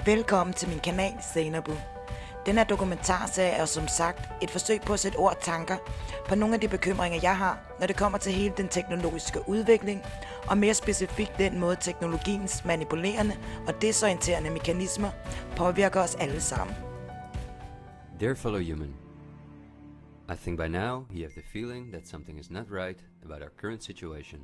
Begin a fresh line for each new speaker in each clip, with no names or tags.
Velkommen til min kanal, Zainabu. Den her dokumentarserie er som sagt et forsøg på at sætte ord og tanker på nogle af de bekymringer, jeg har, når det kommer til hele den teknologiske udvikling, og mere specifikt den måde teknologiens manipulerende og desorienterende mekanismer påvirker os alle sammen.
Dear fellow human, I think by now you have the feeling that something is not right about our current situation.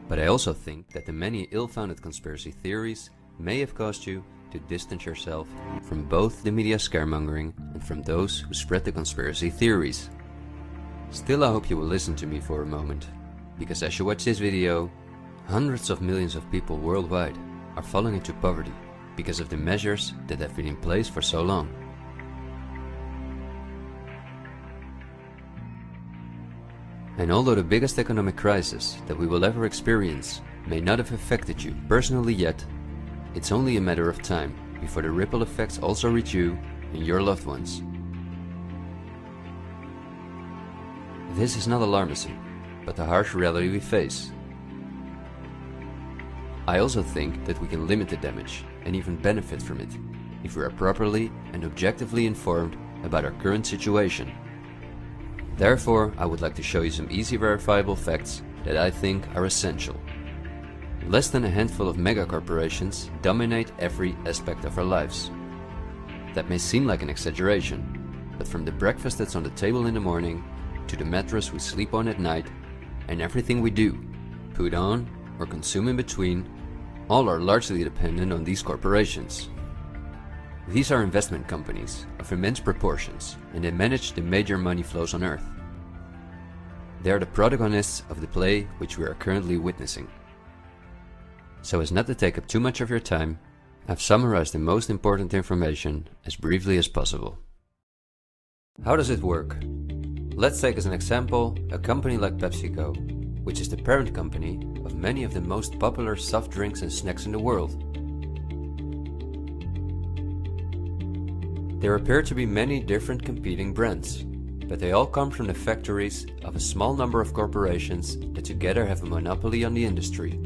But I also think that the many ill-founded conspiracy theories may have caused you to distance yourself from both the media scaremongering and from those who spread the conspiracy theories. Still, I hope you will listen to me for a moment, because as you watch this video, hundreds of millions of people worldwide are falling into poverty because of the measures that have been in place for so long. And although the biggest economic crisis that we will ever experience may not have affected you personally yet, it's only a matter of time before the ripple effects also reach you and your loved ones. This is not alarmism, but the harsh reality we face. I also think that we can limit the damage and even benefit from it if we are properly and objectively informed about our current situation. Therefore, I would like to show you some easy verifiable facts that I think are essential. Less than a handful of megacorporations dominate every aspect of our lives. That may seem like an exaggeration, but from the breakfast that's on the table in the morning, to the mattress we sleep on at night, and everything we do, put on, or consume in between, all are largely dependent on these corporations. These are investment companies of immense proportions, and they manage the major money flows on Earth. They are the protagonists of the play which we are currently witnessing. So as not to take up too much of your time, I've summarized the most important information as briefly as possible. How does it work? Let's take as an example a company like PepsiCo, which is the parent company of many of the most popular soft drinks and snacks in the world. There appear to be many different competing brands, but they all come from the factories of a small number of corporations that together have a monopoly on the industry.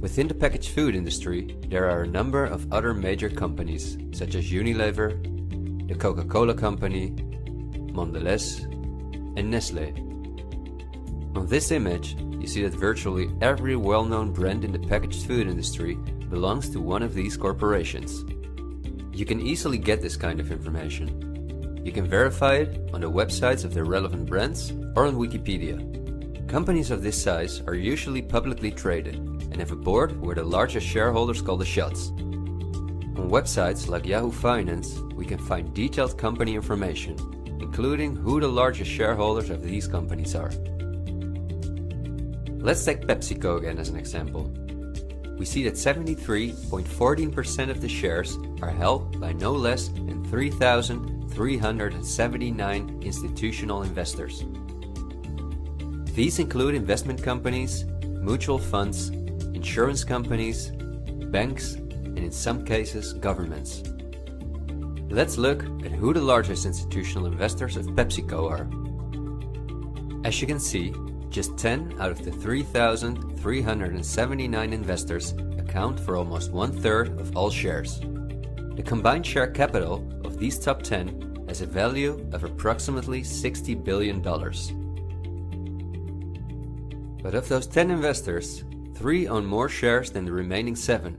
Within the packaged food industry, there are a number of other major companies such as Unilever, the Coca-Cola Company, Mondelez, and Nestlé. On this image, you see that virtually every well-known brand in the packaged food industry belongs to one of these corporations. You can easily get this kind of information. You can verify it on the websites of the relevant brands or on Wikipedia. Companies of this size are usually publicly traded and have a board where the largest shareholders call the shots. On websites like Yahoo Finance, we can find detailed company information, including who the largest shareholders of these companies are. Let's take PepsiCo again as an example. We see that 73.14% of the shares are held by no less than 3,379 institutional investors. These include investment companies, mutual funds, insurance companies, banks, and in some cases, governments. Let's look at who the largest institutional investors of PepsiCo are. As you can see, just 10 out of the 3,379 investors account for almost 1/3 of all shares. The combined share capital of these top 10 has a value of approximately $60 billion. But of those 10 investors, 3 own more shares than the remaining 7.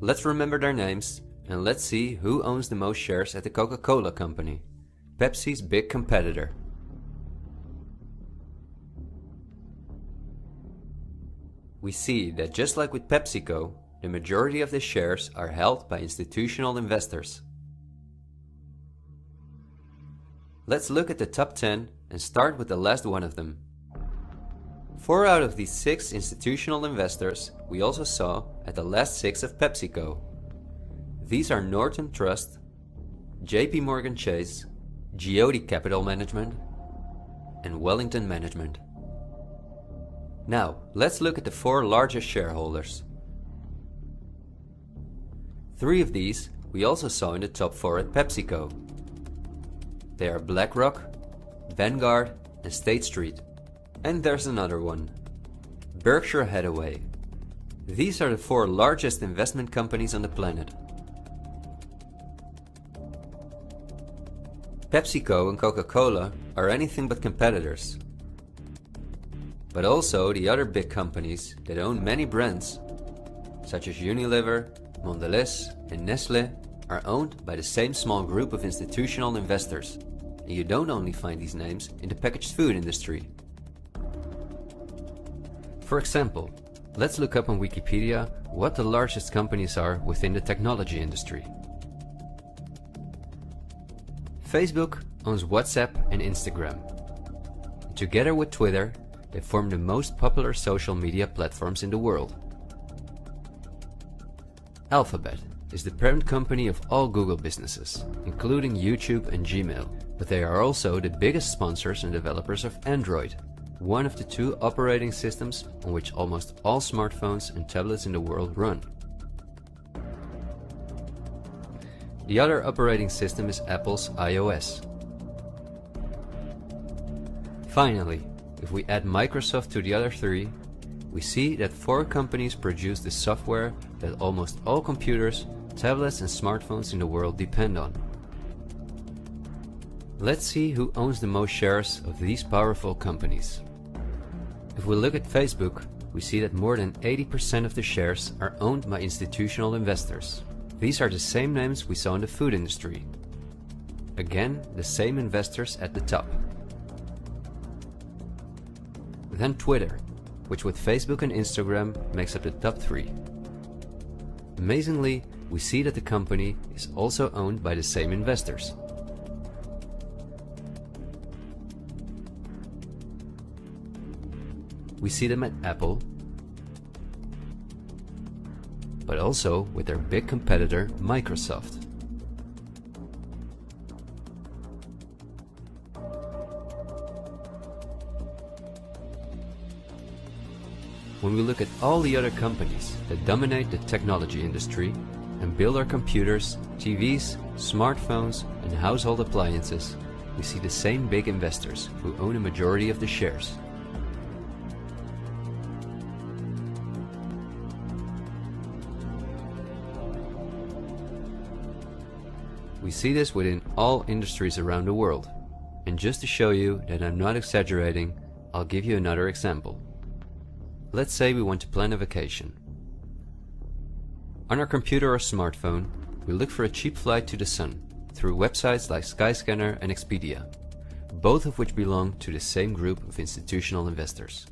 Let's remember their names and let's see who owns the most shares at the Coca-Cola Company, Pepsi's big competitor. We see that just like with PepsiCo, the majority of the shares are held by institutional investors. Let's look at the top 10 and start with the last one of them. 4 out of these 6 institutional investors we also saw at the last 6 of PepsiCo. These are Norton Trust, JP Morgan Chase, Geode Capital Management, and Wellington Management. Now, let's look at the 4 largest shareholders. 3 of these we also saw in the top 4 at PepsiCo. They are BlackRock, Vanguard, and State Street. And there's another one, Berkshire Hathaway. These are the 4 largest investment companies on the planet. PepsiCo and Coca-Cola are anything but competitors. But also the other big companies that own many brands, such as Unilever, Mondelez, and Nestlé, are owned by the same small group of institutional investors. And you don't only find these names in the packaged food industry. For example, let's look up on Wikipedia what the largest companies are within the technology industry. Facebook owns WhatsApp and Instagram. Together with Twitter, they form the most popular social media platforms in the world. Alphabet is the parent company of all Google businesses, including YouTube and Gmail, but they are also the biggest sponsors and developers of Android, one of the 2 operating systems on which almost all smartphones and tablets in the world run. The other operating system is Apple's iOS. Finally, if we add Microsoft to the other 3, we see that 4 companies produce the software that almost all computers, tablets and smartphones in the world depend on. Let's see who owns the most shares of these powerful companies. If we look at Facebook, we see that more than 80% of the shares are owned by institutional investors. These are the same names we saw in the food industry. Again, the same investors at the top. Then Twitter, which with Facebook and Instagram makes up the top 3. Amazingly, we see that the company is also owned by the same investors. We see them at Apple, but also with their big competitor Microsoft. When we look at all the other companies that dominate the technology industry and build our computers, TVs, smartphones and household appliances, we see the same big investors who own a majority of the shares. We see this within all industries around the world. And just to show you that I'm not exaggerating, I'll give you another example. Let's say we want to plan a vacation. On our computer or smartphone, we look for a cheap flight to the sun through websites like Skyscanner and Expedia, both of which belong to the same group of institutional investors.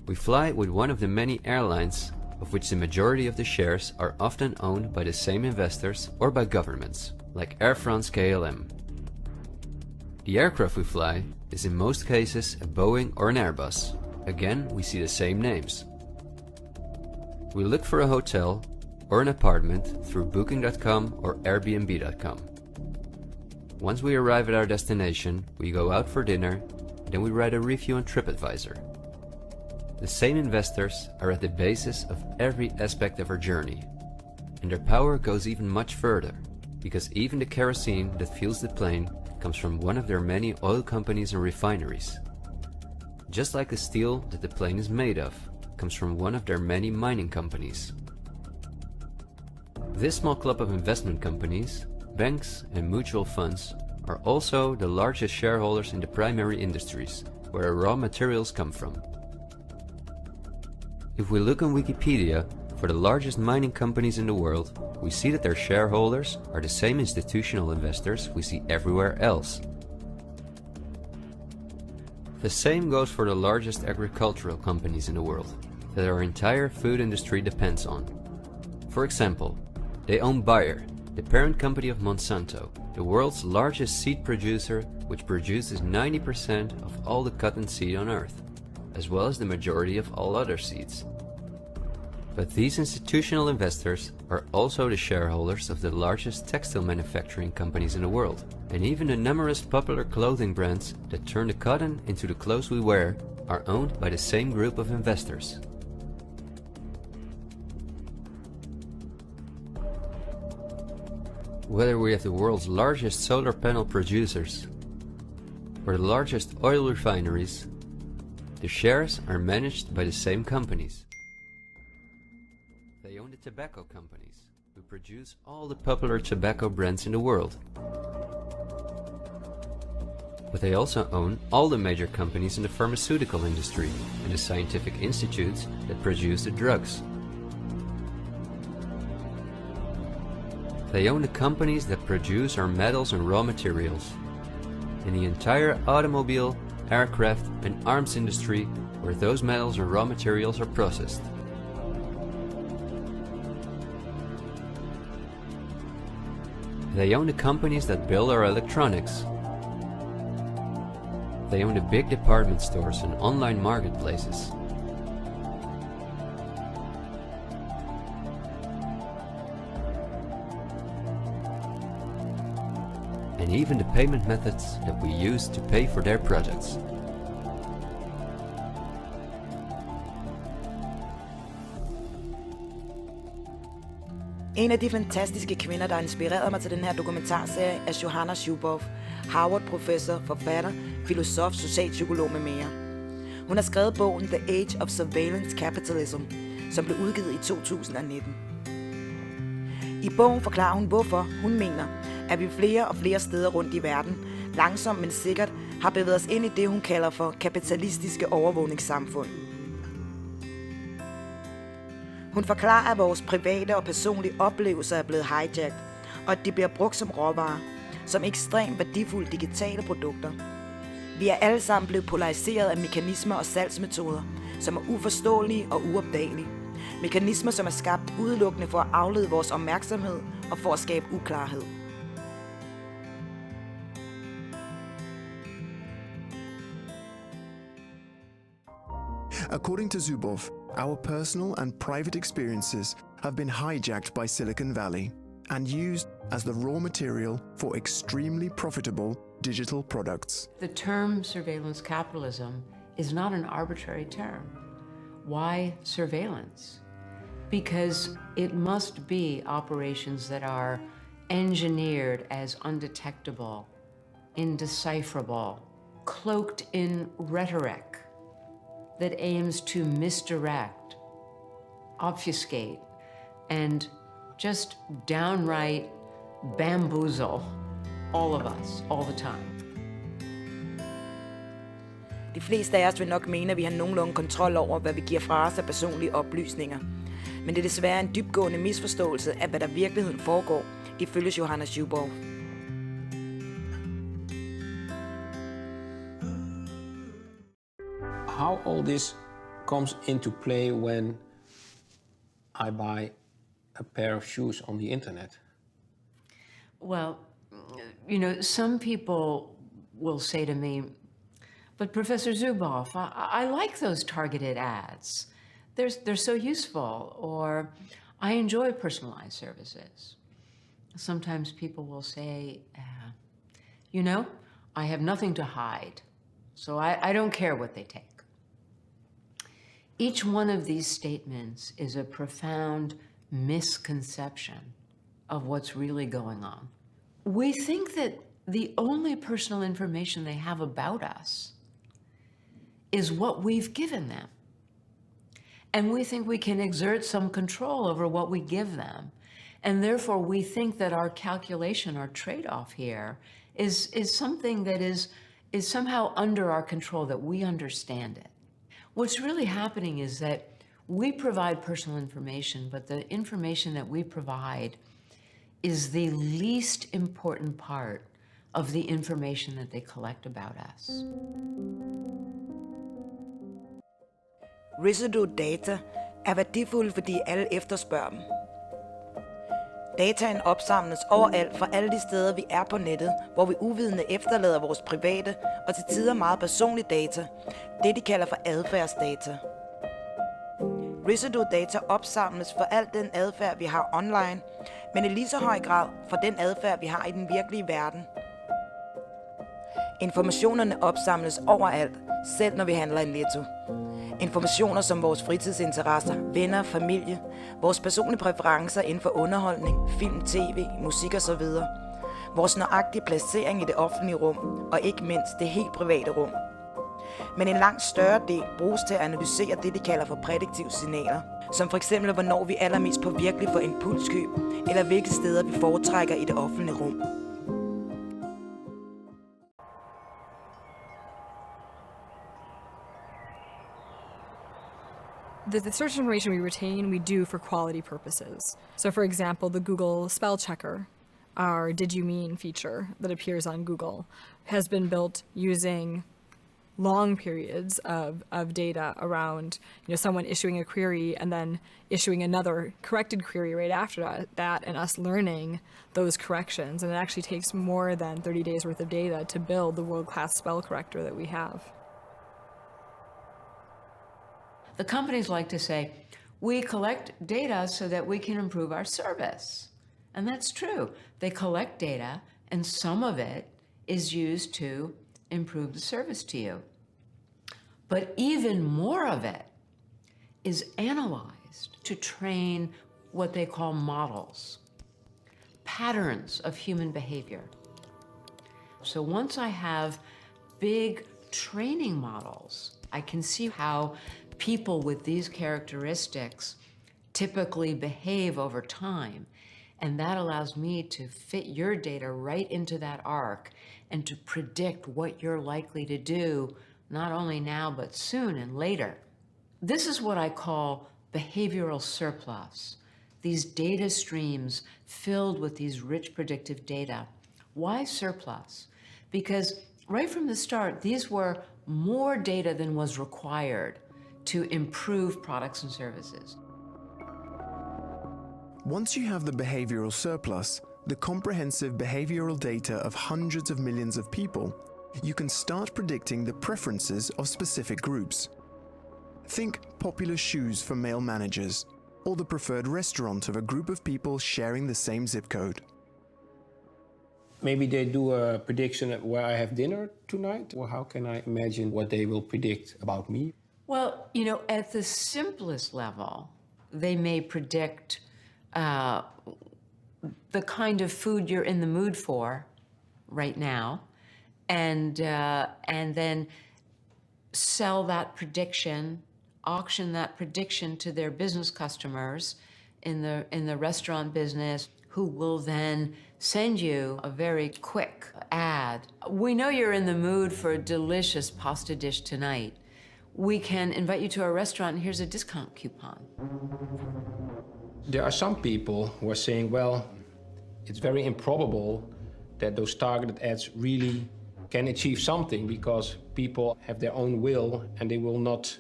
We fly with one of the many airlines, of which the majority of the shares are often owned by the same investors or by governments, like Air France-KLM. The aircraft we fly is in most cases a Boeing or an Airbus. Again, we see the same names. We look for a hotel or an apartment through Booking.com or Airbnb.com. Once we arrive at our destination, we go out for dinner, then we write a review on TripAdvisor. The same investors are at the basis of every aspect of our journey, and their power goes even much further, because even the kerosene that fuels the plane comes from one of their many oil companies and refineries. Just like the steel that the plane is made of comes from one of their many mining companies. This small club of investment companies, banks and mutual funds are also the largest shareholders in the primary industries, where raw materials come from. If we look on Wikipedia for the largest mining companies in the world, we see that their shareholders are the same institutional investors we see everywhere else. The same goes for the largest agricultural companies in the world, that our entire food industry depends on. For example, they own Bayer, the parent company of Monsanto, the world's largest seed producer, which produces 90% of all the cotton seed on Earth, as well as the majority of all other seeds. But these institutional investors are also the shareholders of the largest textile manufacturing companies in the world, and even the numerous popular clothing brands that turn the cotton into the clothes we wear are owned by the same group of investors. Whether we have the world's largest solar panel producers or the largest oil refineries, the shares are managed by the same companies. They own the tobacco companies, who produce all the popular tobacco brands in the world. But they also own all the major companies in the pharmaceutical industry and the scientific institutes that produce the drugs. They own the companies that produce our metals and raw materials, and the entire automobile, aircraft and arms industry where those metals and raw materials are processed. They own the companies that build our electronics. They own the big department stores and online marketplaces. And even the payment methods that we use to pay for their products.
En af de fantastiske kvinder, der inspirerede mig til den her dokumentarserie, er Johanna Zuboff, Harvard-professor, forfatter, filosof, socialpsykolog med mere. Hun har skrevet bogen The Age of Surveillance Capitalism, som blev udgivet i 2019. I bogen forklarer hun, hvorfor hun mener, at vi flere og flere steder rundt i verden, langsomt men sikkert, har bevæget os ind i det, hun kalder for kapitalistiske overvågningssamfund. Hun forklarer, at vores private og personlige oplevelser er blevet hijacket, og at de bliver brugt som råvarer, som ekstremt værdifulde digitale produkter. Vi er alle sammen blevet polariseret af mekanismer og salgsmetoder, som er uforståelige og uopdagelige. Mekanismer, som er skabt udelukkende for at aflede vores opmærksomhed og for at skabe uklarhed.
According to Zuboff, our personal and private experiences have been hijacked by Silicon Valley and used as the raw material for extremely profitable digital products.
The term surveillance capitalism is not an arbitrary term. Why surveillance? Because it must be operations that are engineered as undetectable, indecipherable, cloaked in rhetoric that aims to misdirect, obfuscate, and just downright bamboozle all of us, all the time.
De fleste af os vil nok mene, at vi har nogenlunde kontrol over, hvad vi giver fra os af personlige oplysninger. Men det er desværre en dybtgående misforståelse af, hvad der i virkeligheden foregår, ifølge Johanna Zuboff.
How all this comes into play when I buy a pair of shoes on the internet?
Well, some people will say to me, but Professor Zuboff, I like those targeted ads. They're so useful, or I enjoy personalized services. Sometimes people will say, I have nothing to hide, so I don't care what they take. Each one of these statements is a profound misconception of what's really going on. We think that the only personal information they have about us is what we've given them. And we think we can exert some control over what we give them. And therefore we think that our calculation, our trade-off here is something that is somehow under our control, that we understand it. What's really happening is that we provide personal information, but the information that we provide is the least important part of the information that they collect about us.
Residue data er værdifulde, fordi alle efterspørger dem. Dataen opsamles overalt fra alle de steder, vi er på nettet, hvor vi uvidende efterlader vores private og til tider meget personlige data, det de kalder for adfærdsdata. Residue data opsamles for al den adfærd, vi har online, men i lige så høj grad for den adfærd, vi har i den virkelige verden. Informationerne opsamles overalt, selv når vi handler i Netto. Informationer som vores fritidsinteresser, venner, familie, vores personlige præferencer inden for underholdning, film, tv, musik osv., vores nøjagtige placering i det offentlige rum, og ikke mindst det helt private rum. Men en langt større del bruges til at analysere det, de kalder for prædiktive signaler, som for eksempel hvornår vi er allermest påvirkelige for impulskøb, eller hvilke steder vi foretrækker i det offentlige rum.
The search information we retain, we do for quality purposes. So for example, the Google spell checker, our Did You Mean feature that appears on Google, has been built using long periods of data around someone issuing a query and then issuing another corrected query right after that, and us learning those corrections. And it actually takes more than 30 days worth of data to build the world-class spell corrector that we have.
The companies like to say, we collect data so that we can improve our service. And that's true. They collect data, and some of it is used to improve the service to you. But even more of it is analyzed to train what they call models, patterns of human behavior. So once I have big training models, I can see how people with these characteristics typically behave over time. And that allows me to fit your data right into that arc and to predict what you're likely to do, not only now, but soon and later. This is what I call behavioral surplus. These data streams filled with these rich predictive data. Why surplus? Because right from the start, these were more data than was required to improve products and services.
Once you have the behavioral surplus, the comprehensive behavioral data of hundreds of millions of people, you can start predicting the preferences of specific groups. Think popular shoes for male managers, or the preferred restaurant of a group of people sharing the same zip code.
Maybe they do a prediction of where I have dinner tonight, or how can I imagine what they will predict about me?
Well, at the simplest level, they may predict the kind of food you're in the mood for right now, and then sell that prediction, auction that prediction to their business customers in the restaurant business, who will then send you a very quick ad. We know you're in the mood for a delicious pasta dish tonight. We can invite you to our restaurant, and here's a discount coupon.
There are some people who are saying, well, it's very improbable that those targeted ads really can achieve something, because people have their own will and they will not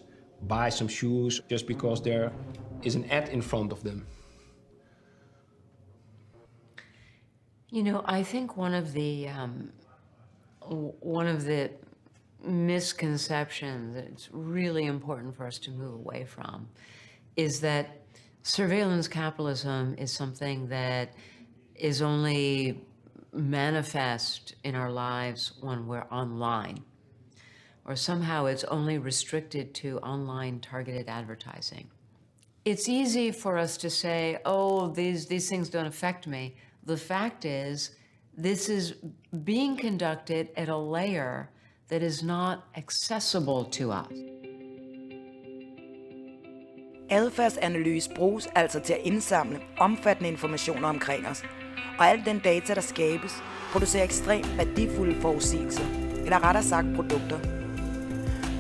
buy some shoes just because there is an ad in front of them.
I think one of the misconceptions that it's really important for us to move away from is that surveillance capitalism is something that is only manifest in our lives when we're online, or somehow it's only restricted to online targeted advertising. It's easy for us to say, oh, these things don't affect me. The fact is, this is being conducted at a layer that is not accessible to us.
Adfærdsanalyse bruges altså til at indsamle omfattende informationer omkring os, og al den data, der skabes, producerer ekstremt værdifulde forudsigelser, eller rettere sagt produkter.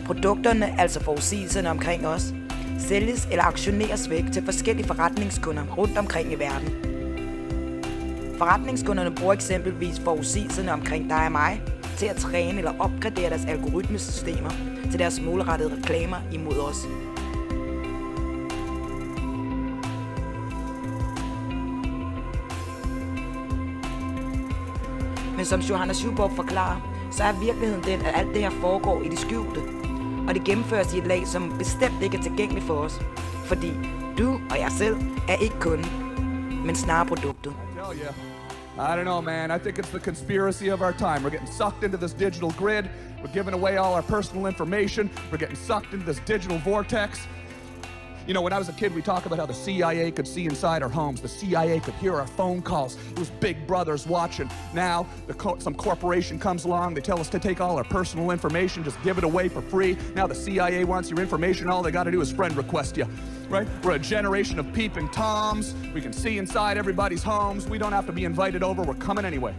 Produkterne, altså forudsigelserne omkring os, sælges eller auktioneres væk til forskellige forretningskunder rundt omkring i verden. Forretningskunderne bruger eksempelvis forudsigelserne omkring dig og mig til at træne eller opgradere deres algoritmesystemer til deres målrettede reklamer imod os. Men som Johanna Schuborg forklarer, så er virkeligheden den, at alt det her foregår i det skjulte, og det gennemføres i et lag, som bestemt ikke er tilgængeligt for os, fordi du og jeg selv er ikke kunden, men snarere produktet.
I don't know, man. I think it's the conspiracy of our time. We're getting sucked into this digital grid. We're giving away all our personal information. We're getting sucked into this digital vortex. You know, when I was a kid, we talk about how the CIA could see inside our homes. The CIA could hear our phone calls. It was big brothers watching. Now, some corporation comes along. They tell us to take all our personal information, just give it away for free. Now the CIA wants your information. All they got to do is friend request you, right? We're a generation of peeping Toms. We can see inside everybody's homes. We don't have to be invited over. We're coming anyway.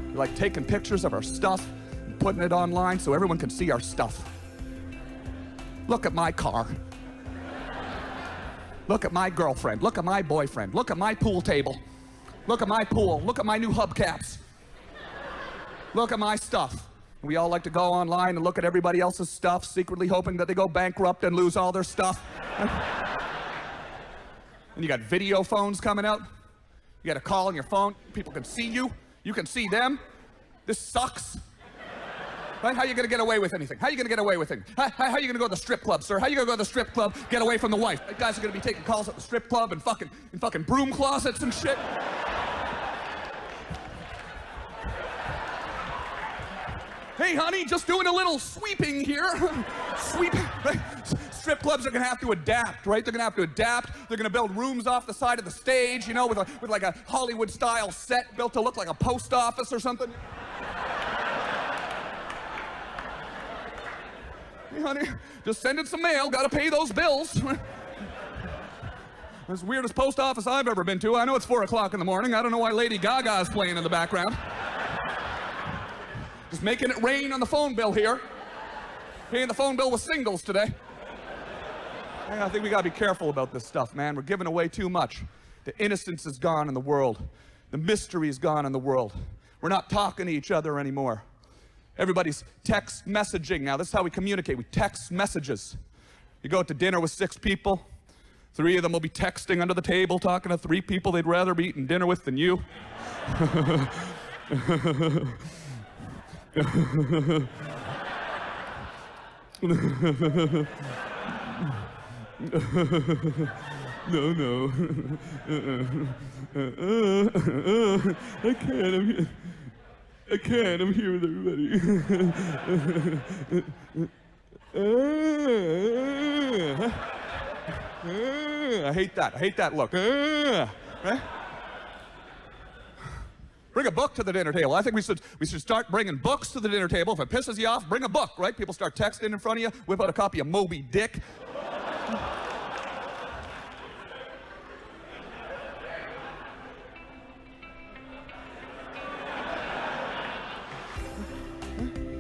We're like taking pictures of our stuff and putting it online so everyone can see our stuff. Look at my car. Look at my girlfriend. Look at my boyfriend. Look at my pool table. Look at my pool. Look at my new hubcaps. Look at my stuff. We all like to go online and look at everybody else's stuff, secretly hoping that they go bankrupt and lose all their stuff. And you got video phones coming out. You got a call on your phone. People can see you. You can see them. This sucks. Right? How are you going to get away with anything? How are you going to get away with anything? How are you going to go to the strip club, sir? How are you going to go to the strip club, get away from the wife? You guys are going to be taking calls at the strip club and fucking broom closets and shit. Hey, honey, just doing a little sweeping here. Sweeping. Right? Strip clubs are going to have to adapt, right? They're going to have to adapt. They're going to build rooms off the side of the stage, you know, with like a Hollywood-style set built to look like a post office or something. Hey, honey, just sending some mail. Got to pay those bills. That's the weirdest post office I've ever been to. I know it's 4 o'clock in the morning. I don't know why Lady Gaga is playing in the background. Just making it rain on the phone bill here. Paying the phone bill with singles today. Yeah, I think we got to be careful about this stuff, man. We're giving away too much. The innocence is gone in the world. The mystery is gone in the world. We're not talking to each other anymore. Everybody's text messaging now. This is how we communicate. We text messages. You go out to dinner with 6 people. 3 of them will be texting under the table, talking to 3 people they'd rather be eating dinner with than you. No. I can't. I'm here with everybody. I hate that. I hate that look. Right? Bring a book to the dinner table. I think we should start bringing books to the dinner table. If it pisses you off, bring a book, right? People start texting in front of you, whip out a copy of Moby Dick.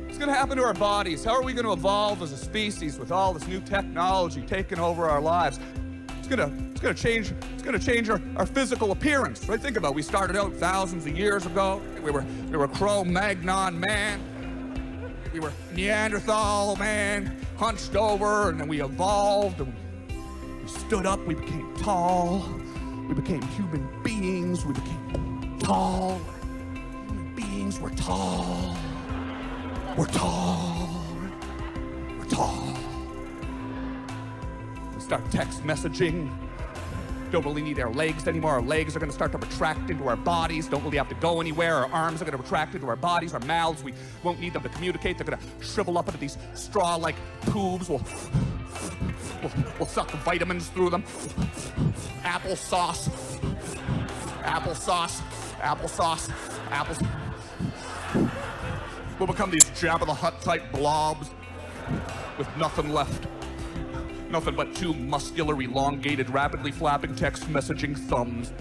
What's going to happen to our bodies? How are we going to evolve as a species with all this new technology taking over our lives? It's going to change our physical appearance, right? Think about it. We started out thousands of years ago. We were Cro-Magnon man. We were Neanderthal man, hunched over, and then we evolved, and we stood up, we became tall. We became human beings. We became tall. Human beings were tall. We're tall. We're tall. We start text messaging. Don't really need our legs anymore. Our legs are going to start to retract into our bodies. Don't really have to go anywhere. Our arms are going to retract into our bodies. Our mouths, we won't need them to communicate. They're going to shrivel up into these straw-like tubes. We'll suck the vitamins through them. Applesauce. We'll become these Jabba the Hutt type blobs with nothing left. Nothing but 2 muscular, elongated, rapidly flapping text messaging thumbs.